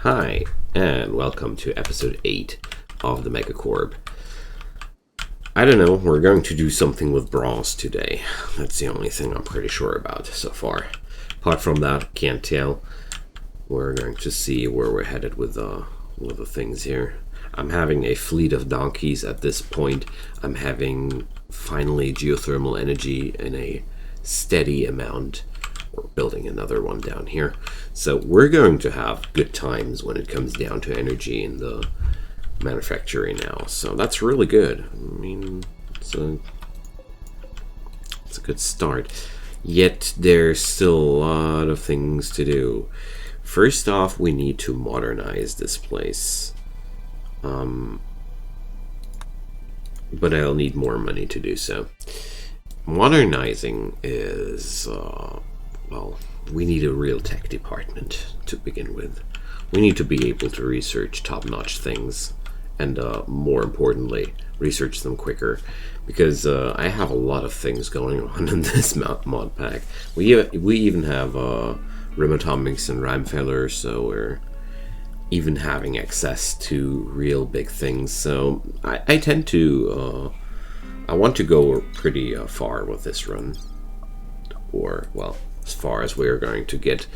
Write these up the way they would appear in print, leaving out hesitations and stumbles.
Hi, and welcome to episode 8 of the Megacorp. I don't know, we're going to do something with bronze today. That's the only thing I'm pretty sure about so far. Apart from that, can't tell. We're going to see where we're headed with the things here. I'm having a fleet of donkeys at this point. I'm having finally geothermal energy in a steady amount. We're building another one down here. So we're going to have good times when it comes down to energy in the manufacturing now. So that's really good. I mean, it's a good start. Yet there's still a lot of things to do. First off, we need to modernize this place. But I'll need more money to do so. Modernizing is, well, we need a real tech department to begin with. We need to be able to research top-notch things and, more importantly, research them quicker. Because I have a lot of things going on in this mod pack. We even have rim atomics and ram failures, so we're even having access to real big things. So I tend to I want to go pretty far with this run, or well, as far as we're going to get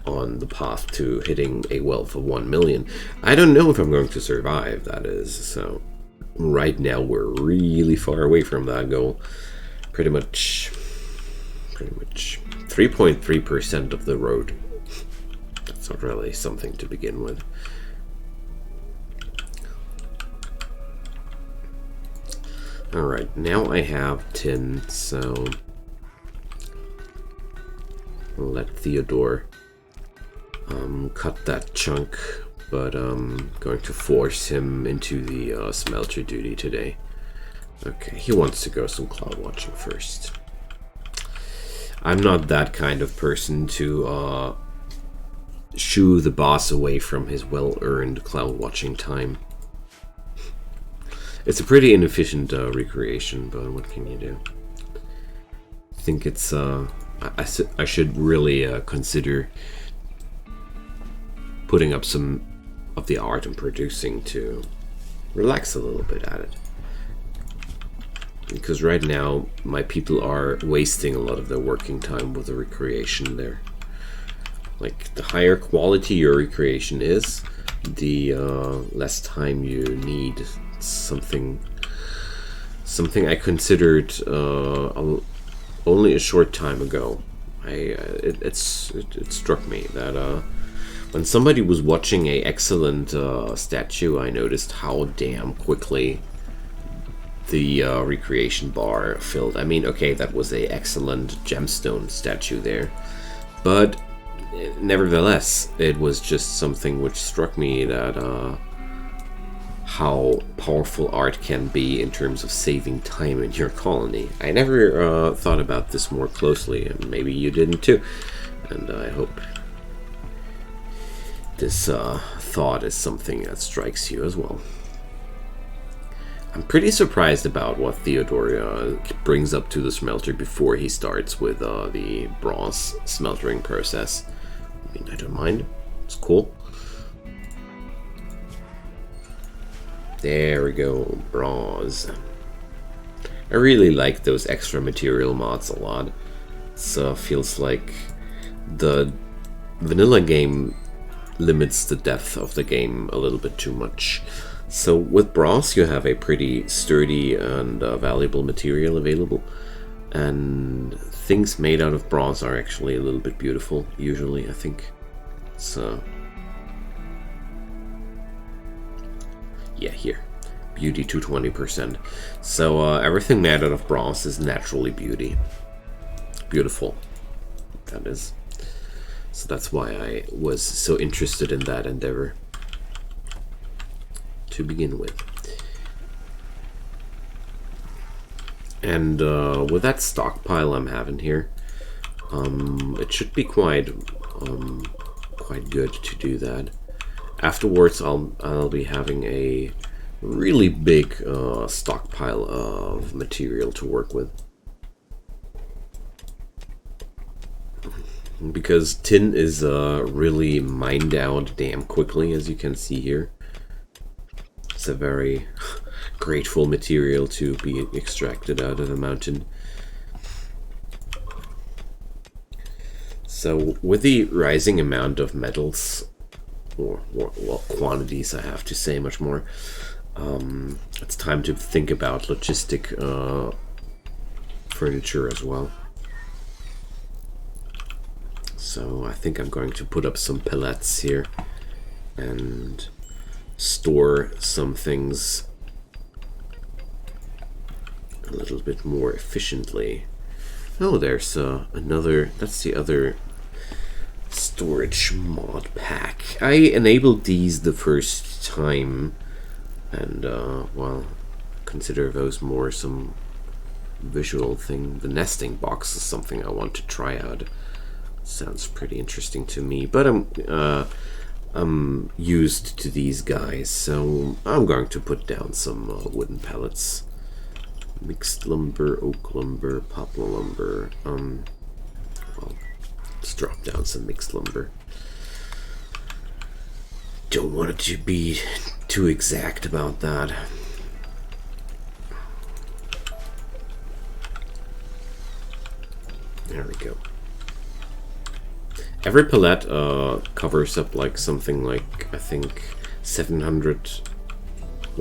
on the path to hitting a wealth of 1 million. I don't know if I'm going to survive, that is. So right now we're really far away from that goal. Pretty much 3.3% of the road. That's not really something to begin with. Alright, now I have tin, so I'll let Theodore cut that chunk, but I'm going to force him into the smelter duty today. Okay, he wants to go some cloud watching first. I'm not that kind of person to shoo the boss away from his well-earned cloud watching time. It's a pretty inefficient recreation, but what can you do? I think it's I should really consider putting up some of the art I'm producing to relax a little bit at it. Because right now my people are wasting a lot of their working time with the recreation there. Like, the higher quality your recreation is, the less time you need. Something I considered only a short time ago. It struck me that when somebody was watching a excellent statue, I noticed how damn quickly the recreation bar filled. I mean, okay, that was a excellent gemstone statue there, but nevertheless, it was just something which struck me that how powerful art can be in terms of saving time in your colony. I never thought about this more closely, and maybe you didn't too. And I hope this thought is something that strikes you as well. I'm pretty surprised about what Theodore brings up to the smelter before he starts with the bronze smeltering process. I mean, I don't mind. It's cool. There we go, bronze. I really like those extra material mods a lot. It feels like the vanilla game limits the depth of the game a little bit too much. So with bronze you have a pretty sturdy and valuable material available. And things made out of bronze are actually a little bit beautiful, usually, I think. So yeah, here. Beauty to 20%. So everything made out of bronze is naturally beautiful. That is. So that's why I was so interested in that endeavor to begin with. And with that stockpile I'm having here, it should be quite good to do that. Afterwards, I'll be having a really big stockpile of material to work with. because tin is really mined out damn quickly, as you can see here. It's a very grateful material to be extracted out of the mountain. So with the rising amount of metals, or well, quantities, I have to say much more, it's time to think about logistic furniture as well. So I think I'm going to put up some pallets here and store some things a little bit more efficiently. Oh, there's another, that's the other storage mod pack. I enabled these the first time, and well, consider those more some visual thing. The nesting box is something I want to try out. Sounds pretty interesting to me, but I'm used to these guys, so I'm going to put down some wooden pallets. Mixed lumber, oak lumber, poplar lumber. Well, let's drop down some mixed lumber. Don't want it to be too exact about that. There we go. Every pallet covers up like something like, I think, 700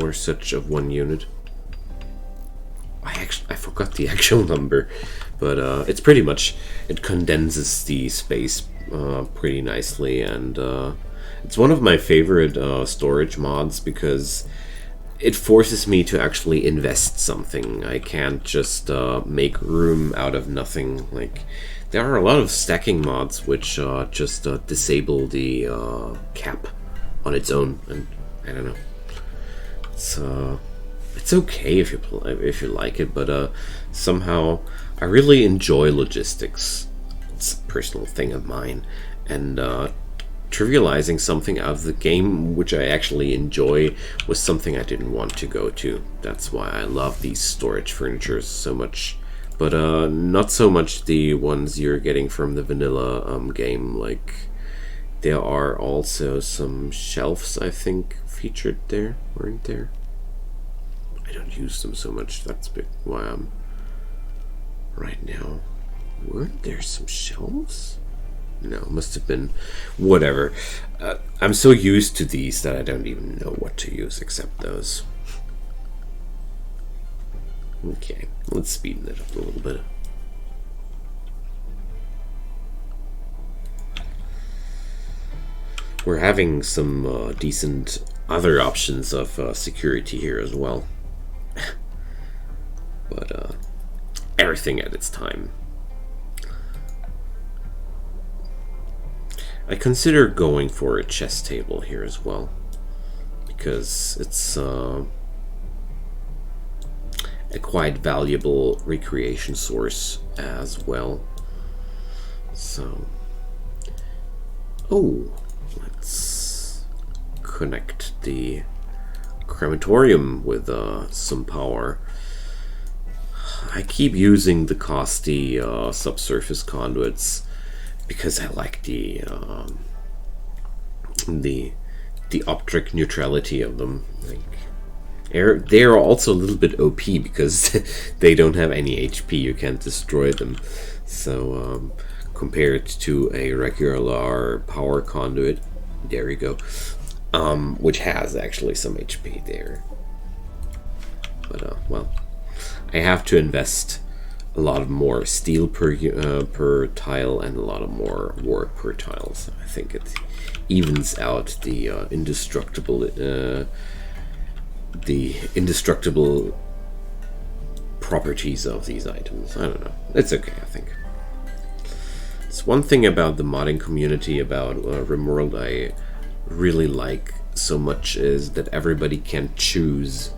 or such of one unit. I forgot the actual number, but it's pretty much, it condenses the space pretty nicely, and it's one of my favorite storage mods because it forces me to actually invest something. I can't just make room out of nothing. Like, there are a lot of stacking mods which just disable the cap on its own, and I don't know. It's okay if you like it, but somehow I really enjoy logistics. It's a personal thing of mine, and trivializing something out of the game which I actually enjoy was something I didn't want to go to. That's why I love these storage furnitures so much, but not so much the ones you're getting from the vanilla game. Like, there are also some shelves, I think, featured there, weren't there? I don't use them so much, that's why I'm right now. Weren't there some shelves? No, must have been whatever. I'm so used to these that I don't even know what to use except those. Okay, let's speeden it up a little bit. We're having some decent other options of security here as well. But everything at its time. I consider going for a chess table here as well, because it's a quite valuable recreation source as well. So, oh, let's connect the crematorium with some power. I keep using the costly subsurface conduits because I like the optic neutrality of them. Like, they're also a little bit OP because they don't have any HP. You can't destroy them. So compared to a regular power conduit, there you go, which has actually some HP there. But well, I have to invest a lot more steel per tile and a lot of more wood per tile. So I think it evens out the indestructible properties of these items. I don't know. It's okay, I think. It's one thing about the modding community about Rimworld I really like so much is that everybody can choose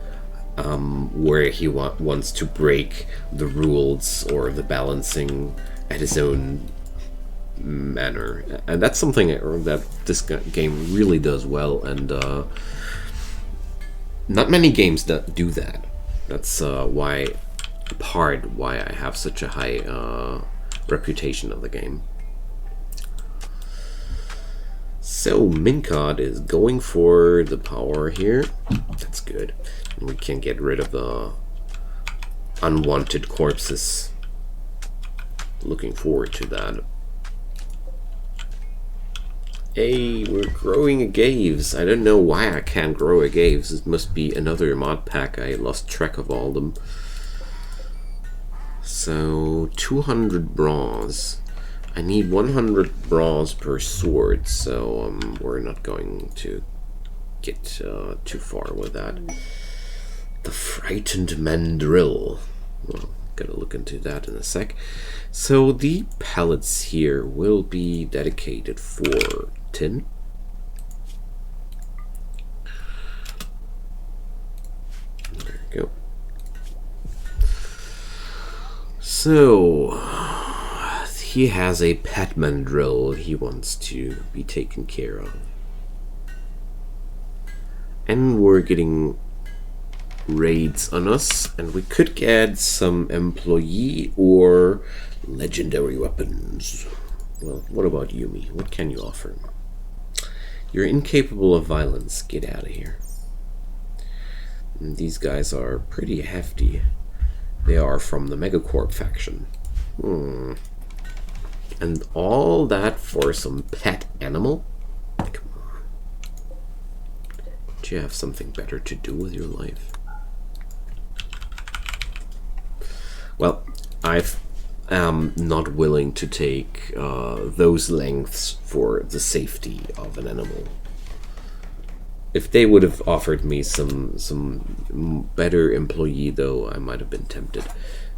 where he wants to break the rules or the balancing at his own manner, and that's something that this game really does well, and not many games that do that. That's why I have such a high reputation of the game. So Mincod is going for the power here. That's good. And we can get rid of the unwanted corpses. Looking forward to that. Hey, we're growing agaves. I don't know why I can't grow agaves. It must be another mod pack. I lost track of all of them. So 200 bronze. I need 100 bronze per sword, so we're not going to get too far with that. The Frightened Mandrill. Well, gotta look into that in a sec. So the pallets here will be dedicated for tin. There we go. So he has a pet mandrill he wants to be taken care of. And we're getting raids on us, and we could get some employee or legendary weapons. Well, what about Yumi? What can you offer? You're incapable of violence. Get out of here. And these guys are pretty hefty. They are from the Megacorp faction. And all that for some pet animal? Come on. Do you have something better to do with your life? Well, I am not willing to take those lengths for the safety of an animal. If they would have offered me some better employee, though, I might have been tempted.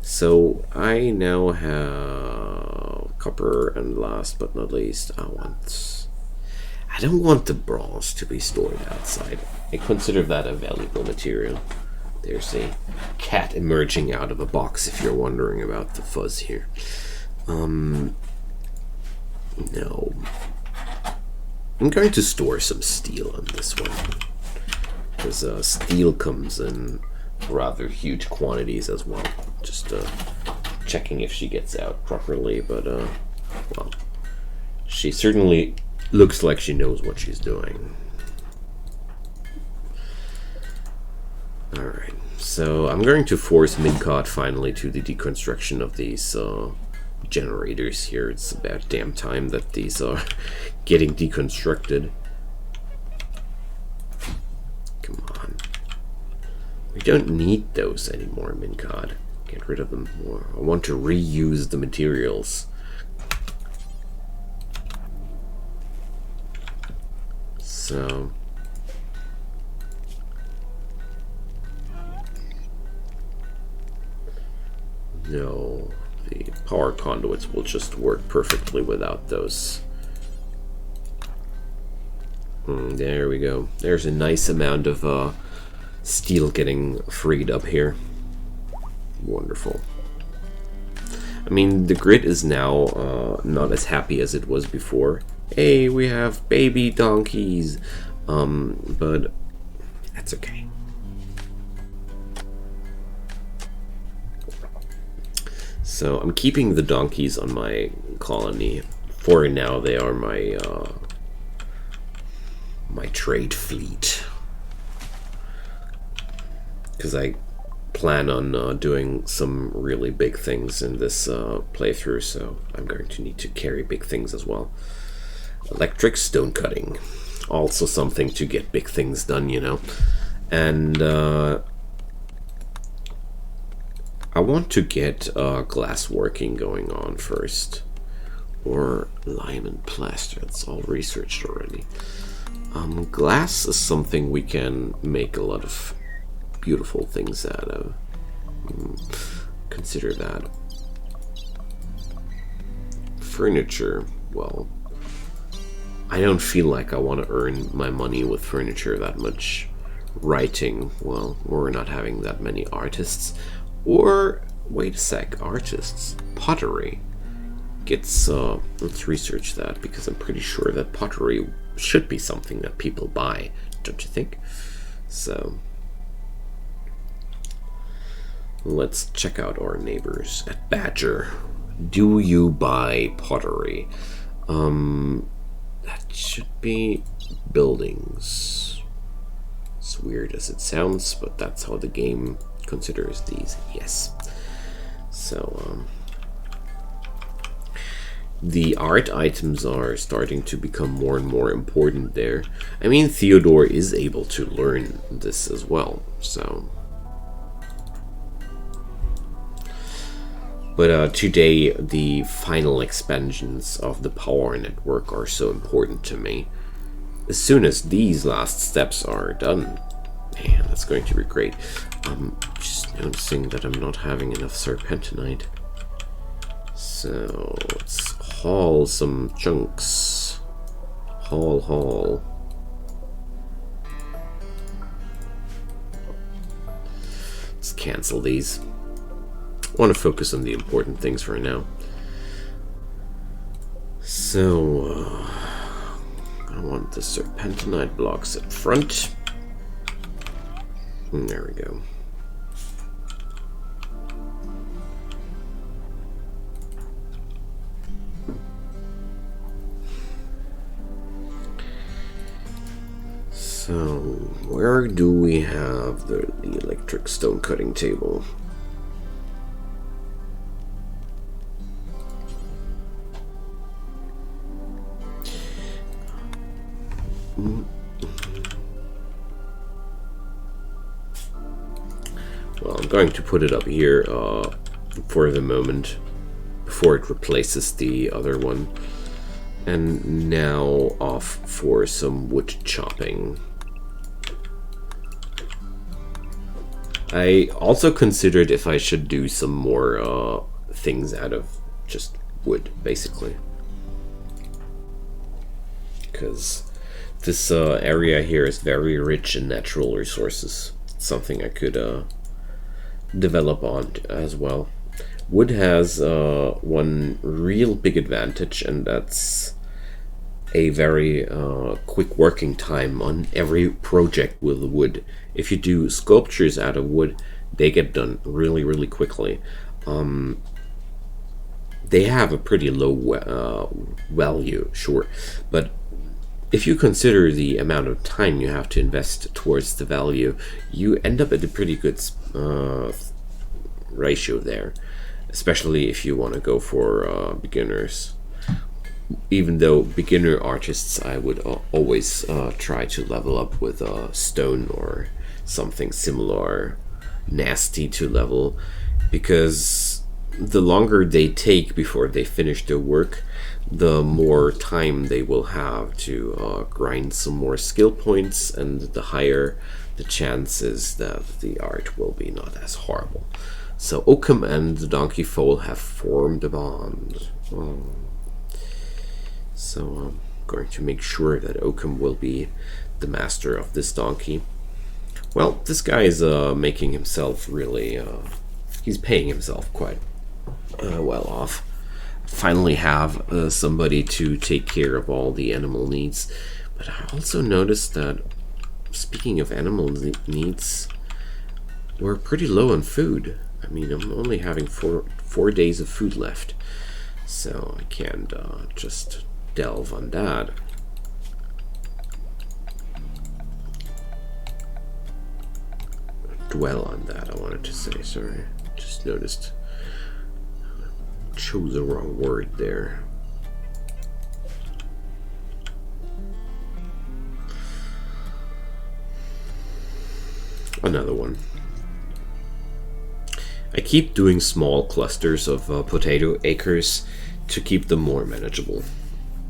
So I now have copper, and last but not least, I don't want the bronze to be stored outside. I consider that a valuable material. There's a cat emerging out of a box, if you're wondering about the fuzz here. No. I'm going to store some steel on this one, because steel comes in rather huge quantities as well. Just checking if she gets out properly, but well, she certainly looks like she knows what she's doing. Alright, so I'm going to force Mincod finally to the deconstruction of these generators here. It's about damn time that these are getting deconstructed. Come on. We don't need those anymore, Mincod. Get rid of them. I want to reuse the materials. So no, the power conduits will just work perfectly without those. There we go. There's a nice amount of steel getting freed up here. Wonderful. I mean, the grid is now not as happy as it was before. Hey, we have baby donkeys, but that's okay. So I'm keeping the donkeys on my colony. For now, they are my my trade fleet, because I plan on doing some really big things in this playthrough, so I'm going to need to carry big things as well. Electric stone cutting, also something to get big things done, you know. And I want to get glass working going on first, or lime and plaster. It's all researched already. Glass is something we can make a lot of beautiful things out of. Consider that. Furniture, well, I don't feel like I want to earn my money with furniture that much. Writing, well, we're not having that many artists. Or, wait a sec, artists. Pottery gets, let's research that, because I'm pretty sure that pottery should be something that people buy, don't you think? So let's check out our neighbors at Badger. Do you buy pottery? That should be buildings. As weird as it sounds, but that's how the game considers these. Yes. So, the art items are starting to become more and more important there. I mean, Theodore is able to learn this as well, so... But today, the final expansions of the power network are so important to me. As soon as these last steps are done, man, that's going to be great. I'm just noticing that I'm not having enough serpentinite. So, let's haul some chunks. Haul. Let's cancel these. I want to focus on the important things for now. So, I want the serpentinite blocks at front. And there we go. So, where do we have the electric stone cutting table? Well, I'm going to put it up here for the moment before it replaces the other one. And now off for some wood chopping. I also considered if I should do some more things out of just wood, basically. Because this area here is very rich in natural resources. It's something I could develop on as well. Wood has one real big advantage, and that's a very quick working time on every project with wood. If you do sculptures out of wood, they get done really, really quickly. They have a pretty low value, sure, but if you consider the amount of time you have to invest towards the value, you end up at a pretty good ratio there, especially if you want to go for beginners. Even though beginner artists, I would always try to level up with stone or something similar, nasty to level, because the longer they take before they finish their work, the more time they will have to grind some more skill points, and the higher the chances that the art will be not as horrible. So Oakham and the donkey foal have formed a bond. So I'm going to make sure that Oakham will be the master of this donkey. Well, this guy is making himself really... he's paying himself quite well off. Finally have somebody to take care of all the animal needs. But I also noticed that, speaking of animal needs, we're pretty low on food. I mean, I'm only having four days of food left, so I can't just delve on that. Dwell on that, I wanted to say, sorry. Just noticed. Chose the wrong word there. Another one. I keep doing small clusters of potato acres to keep them more manageable.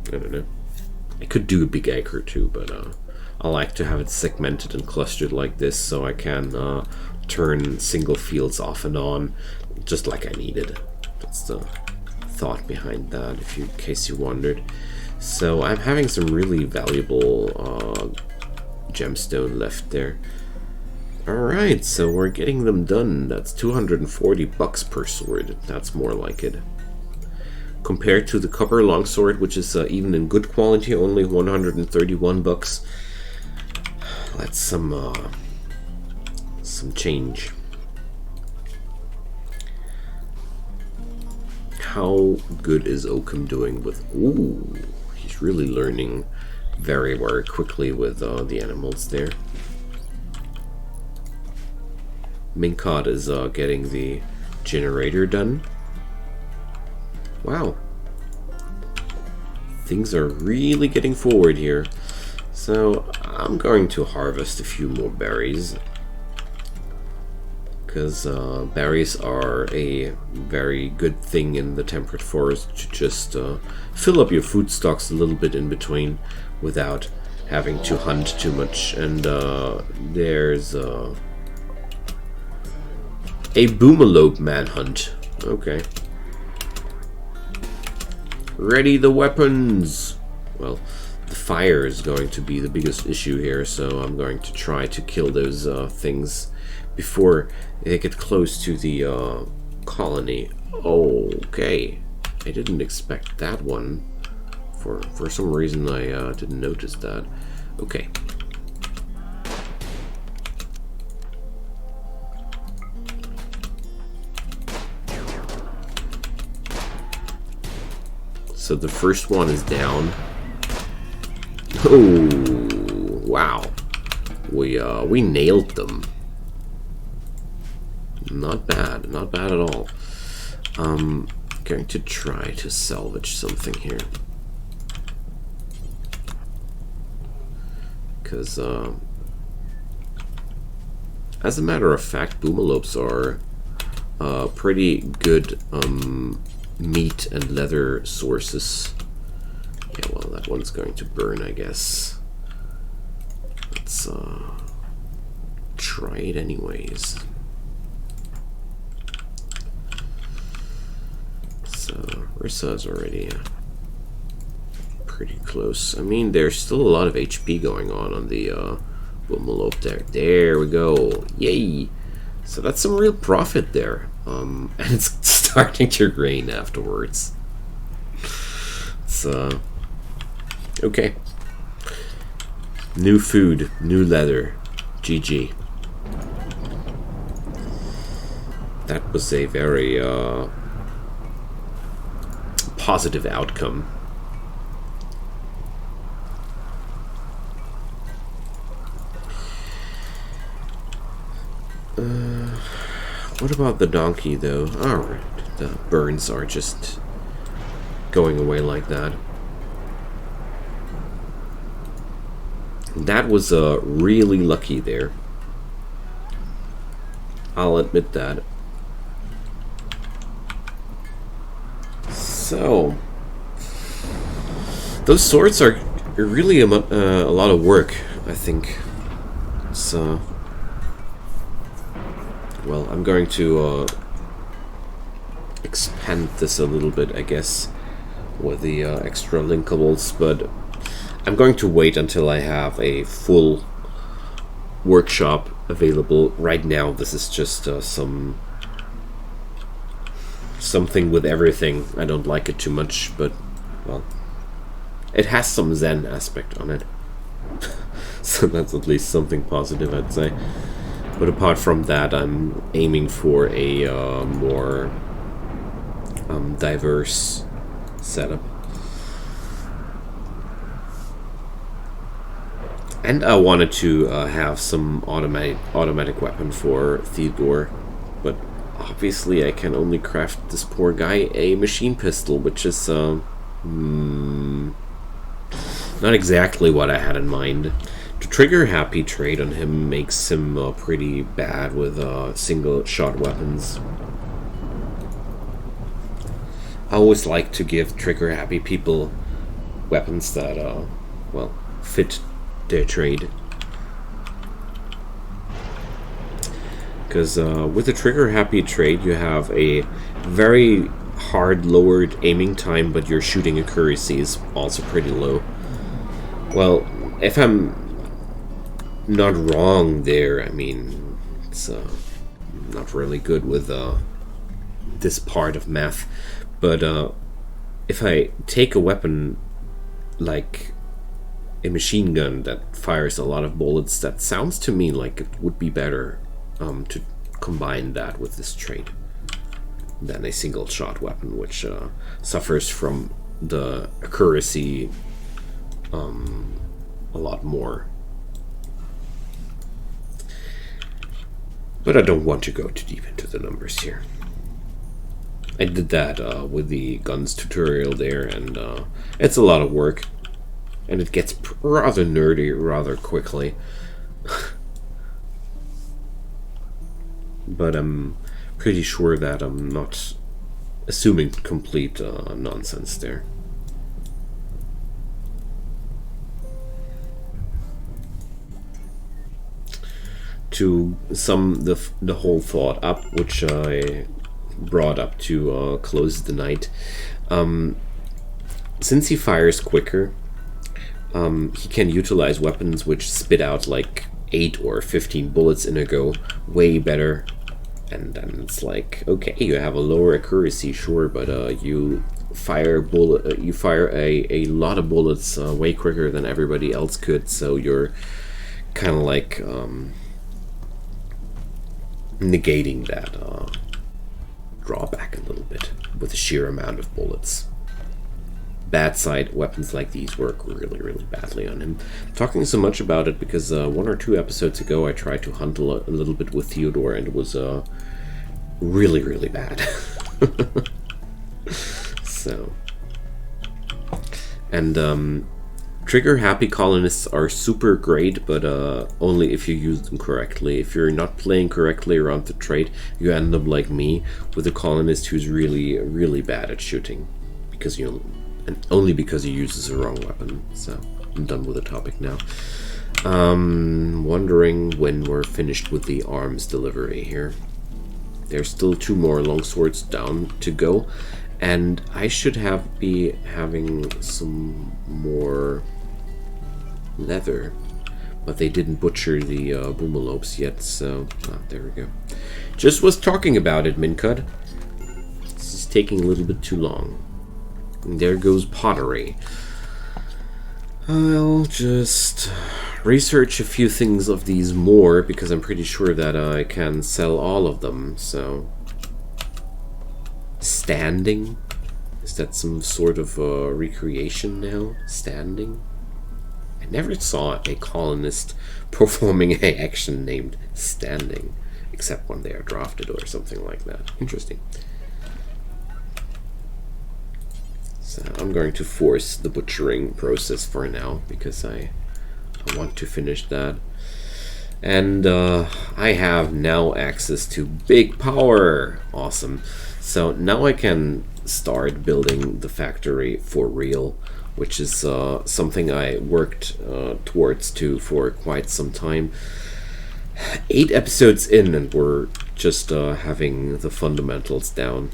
I don't know. I could do a big acre too, but I like to have it segmented and clustered like this so I can turn single fields off and on just like I needed. That's the thought behind that, in case you wondered. So I'm having some really valuable gemstone left there. Alright, so we're getting them done. That's 240 bucks per sword. That's more like it. Compared to the copper longsword, which is even in good quality, only 131 bucks. That's some change. How good is Oakham doing with... Ooh, he's is really learning very, very quickly with the animals there. Minkot is getting the generator done. Wow. Things are really getting forward here. So I'm going to harvest a few more berries, because berries are a very good thing in the temperate forest to just fill up your food stocks a little bit in between without having to hunt too much. And there's a boomalope manhunt. Okay. Ready the weapons! Well, the fire is going to be the biggest issue here, so I'm going to try to kill those things before they get close to the colony. Okay. I didn't expect that one. For some reason I didn't notice that. Okay. So the first one is down. Oh, wow. We nailed them. Not bad at all. I'm going to try to salvage something here. Because, as a matter of fact, boomalopes are pretty good meat and leather sources. Yeah, well, that one's going to burn, I guess. Let's try it anyways. So, Rissa's already pretty close. I mean, there's still a lot of HP going on the boomalope there. There we go. Yay! So that's some real profit there. And it's starting to rain afterwards. It's okay. New food, new leather. GG. That was a very positive outcome. What about the donkey, though? Alright, the burns are just going away like that. That was really lucky there. I'll admit that. So, those swords are really a lot of work, I think. So, well, I'm going to expand this a little bit, I guess, with the extra linkables, but I'm going to wait until I have a full workshop available. Right now, this is just something with everything. I don't like it too much, but, well, it has some Zen aspect on it. So that's at least something positive, I'd say. But apart from that, I'm aiming for a more diverse setup. And I wanted to have some automatic weapon for Theodore, but obviously I can only craft this poor guy a machine pistol, which is not exactly what I had in mind. The trigger-happy trait on him makes him pretty bad with single-shot weapons. I always like to give trigger-happy people weapons that, well, fit their trade. Because with the trigger-happy trait, you have a very hard lowered aiming time, but your shooting accuracy is also pretty low. Well, if I'm not wrong there, I mean, it's not really good with this part of math, but if I take a weapon like a machine gun that fires a lot of bullets, that sounds to me like it would be better to combine that with this trait than a single shot weapon, which suffers from the accuracy a lot more. But I don't want to go too deep into the numbers here. I did that with the guns tutorial there, and it's a lot of work. And it gets rather nerdy rather quickly. But I'm pretty sure that I'm not assuming complete nonsense there. To sum the whole thought up, which I brought up to close the night, since he fires quicker, he can utilize weapons which spit out like 8 or 15 bullets in a go way better. And then it's like, okay, you have a lower accuracy, sure, but you fire a lot of bullets way quicker than everybody else could, so you're kind of like negating that drawback a little bit with the sheer amount of bullets. Bad side, weapons like these work really, really badly on him. I'm talking so much about it because 1 or 2 episodes ago I tried to hunt a little bit with Theodore, and it was really, really bad. So, and trigger happy colonists are super great, but only if you use them correctly. If you're not playing correctly around the trait, you end up like me with a colonist who's really, really bad at shooting, because and only because he uses the wrong weapon. So I'm done with the topic now. Wondering when we're finished with the arms delivery here. There's still 2 more longswords down to go, and I should be having some more leather, but they didn't butcher the boomalopes yet, so there we go. Just was talking about it, Mincud. This is taking a little bit too long. And there goes pottery. I'll just research a few things of these more, because I'm pretty sure that I can sell all of them. So, standing? Is that some sort of recreation now? Standing? I never saw a colonist performing an action named standing, except when they are drafted or something like that. Interesting. So I'm going to force the butchering process for now, because I want to finish that. And I have now access to big power. Awesome. So now I can start building the factory for real, which is something I worked towards for quite some time. 8 episodes in, and we're just having the fundamentals down.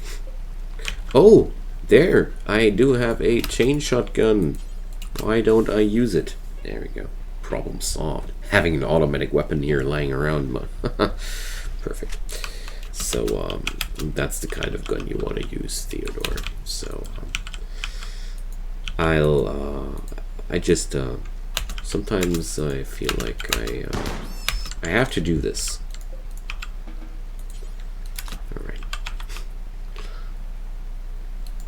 Oh! There, I do have a chain shotgun. Why don't I use it? There we go. Problem solved. Having an automatic weapon here lying around. Perfect. So, that's the kind of gun you want to use, Theodore. So, I just, sometimes I feel like I have to do this. Alright.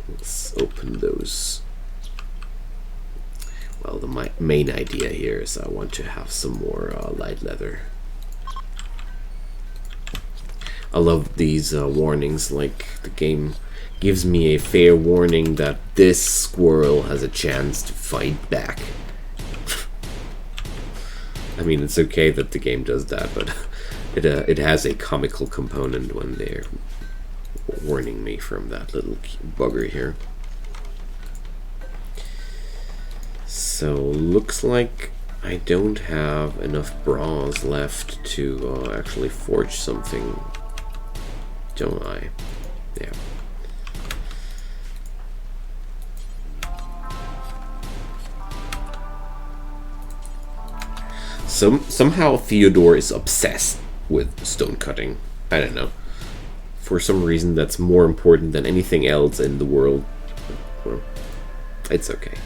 Let's open those. Well, the main idea here is I want to have some more light leather. I love these warnings, like the game gives me a fair warning that this squirrel has a chance to fight back. I mean, it's okay that the game does that, but it has a comical component when they're warning me from that little bugger here. So looks like I don't have enough bronze left to actually forge something, don't I? Yeah. Somehow Theodore is obsessed with stone cutting. I don't know. For some reason that's more important than anything else in the world. Well, it's okay.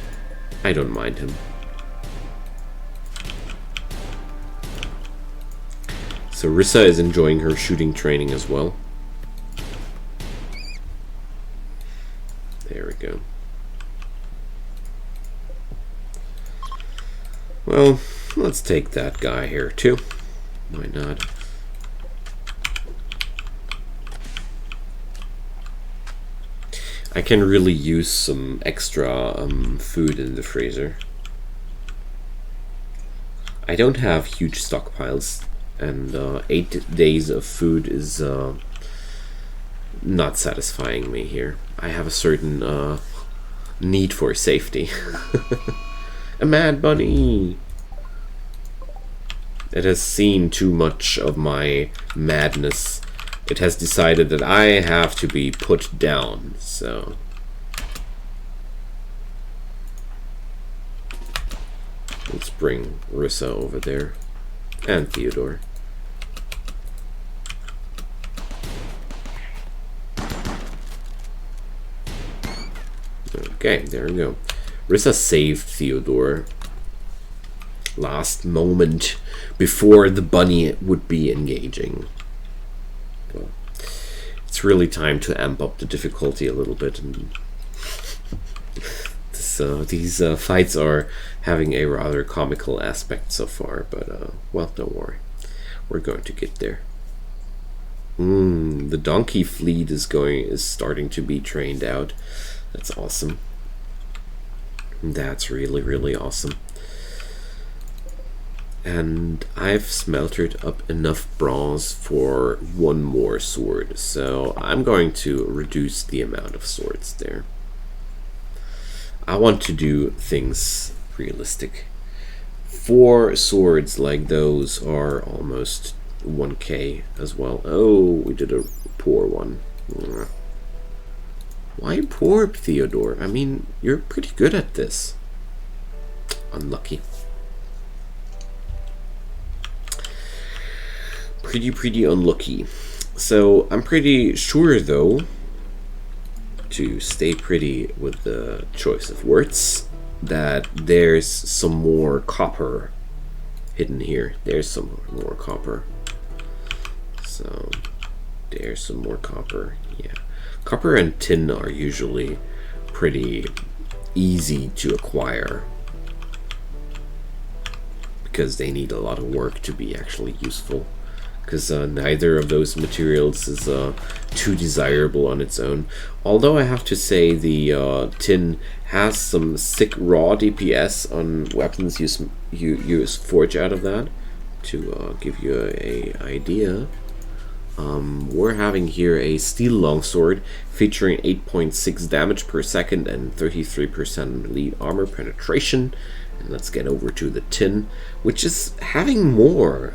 I don't mind him. So Rissa is enjoying her shooting training as well. There we go. take that guy here too. Why not? I can really use some extra food in the freezer. I don't have huge stockpiles, and 8 days of food is not satisfying me here. I have a certain need for safety. A mad bunny! It has seen too much of my madness. It has decided that I have to be put down, so... Let's bring Rissa over there. And Theodore. Okay, there we go. Rissa saved Theodore last moment before the bunny would be engaging. Well, it's really time to amp up the difficulty a little bit. And these fights are having a rather comical aspect so far, but well, don't worry. We're going to get there. The donkey fleet is starting to be trained out. That's awesome. That's really, really awesome. And I've smeltered up enough bronze for one more sword, so I'm going to reduce the amount of swords there. I want to do things realistic. 4 swords like those are almost 1k as well. Oh, we did a poor one. Why poor, Theodore? I mean, you're pretty good at this. Unlucky. Pretty unlucky. So I'm pretty sure, though, to stay pretty with the choice of words, that there's some more copper hidden here. There's some more copper. So there's some more copper. Yeah, copper and tin are usually pretty easy to acquire because they need a lot of work to be actually useful. Because neither of those materials is too desirable on its own. Although I have to say the tin has some sick raw DPS on weapons you forge out of that. To give you a idea, we're having here a steel longsword featuring 8.6 damage per second and 33% elite armor penetration. And let's get over to the tin, which is having more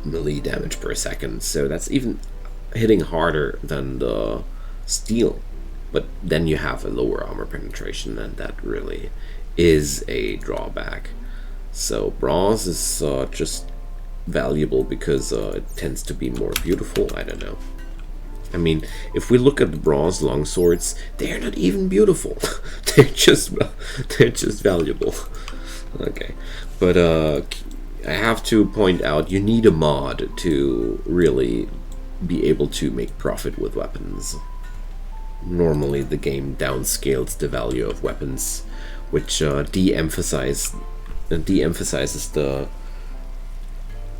melee damage per second, so that's even hitting harder than the steel, but then you have a lower armor penetration, and that really is a drawback. So bronze is just valuable because it tends to be more beautiful. I don't know. I mean, if we look at the bronze longswords, they're not even beautiful. they're just valuable. Okay, but I have to point out, you need a mod to really be able to make profit with weapons. Normally the game downscales the value of weapons, which de-emphasizes the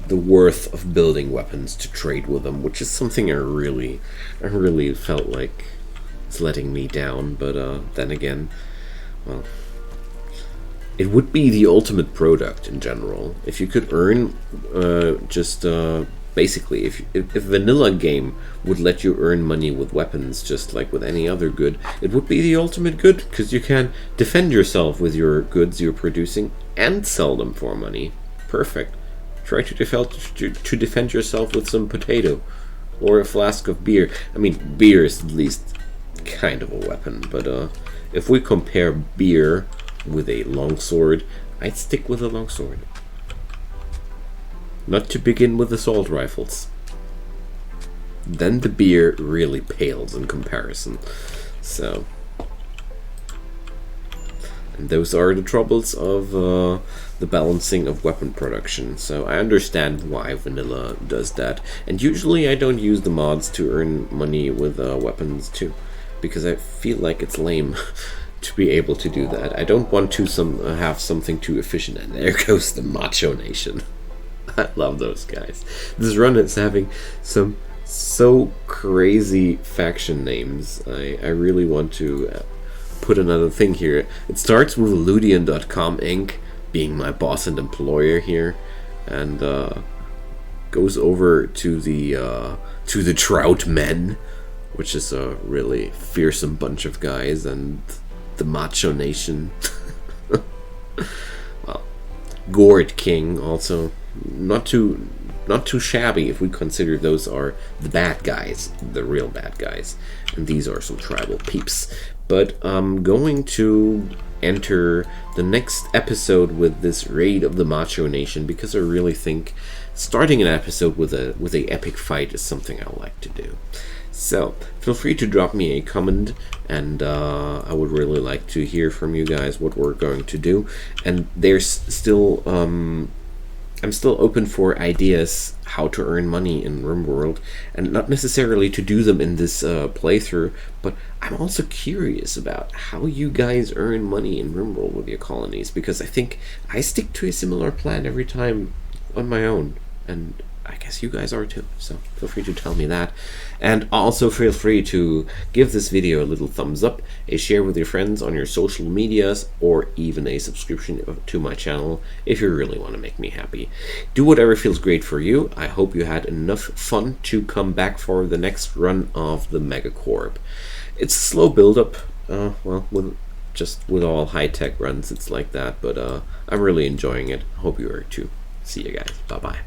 worth of building weapons to trade with them, which is something I really felt like it's letting me down. But then again, well, it would be the ultimate product in general. If you could earn basically, if vanilla game would let you earn money with weapons just like with any other good, it would be the ultimate good, because you can defend yourself with your goods you're producing and sell them for money. Perfect. Try to defend yourself with some potato or a flask of beer. I mean, beer is at least kind of a weapon, but if we compare beer with a longsword, I'd stick with a longsword. Not to begin with assault rifles. Then the beer really pales in comparison. So, and those are the troubles of the balancing of weapon production. So I understand why vanilla does that. And usually I don't use the mods to earn money with weapons too, because I feel like it's lame to be able to do that. I don't want to have something too efficient, and there goes the macho nation. I love those guys. This run is having some so crazy faction names. I really want to put another thing here. It starts with Ludian.com Inc. being my boss and employer here, and goes over to the Trout Men, which is a really fearsome bunch of guys, and the Macho Nation. Well, Gourd King also, not too shabby if we consider those are the bad guys, the real bad guys, and these are some tribal peeps. But I'm going to enter the next episode with this raid of the Macho Nation, because I really think starting an episode with a epic fight is something I like to do. So feel free to drop me a comment, and I would really like to hear from you guys what we're going to do. And there's still I'm still open for ideas how to earn money in Rimworld, and not necessarily to do them in this playthrough, but I'm also curious about how you guys earn money in Rimworld with your colonies, because I think I stick to a similar plan every time on my own, and I guess you guys are too, so feel free to tell me that. And also feel free to give this video a little thumbs up, a share with your friends on your social medias, or even a subscription to my channel if you really want to make me happy. Do whatever feels great for you. I hope you had enough fun to come back for the next run of the Megacorp. It's a slow build-up, well, with all high-tech runs it's like that, but I'm really enjoying it. Hope you are too. See you guys. Bye-bye.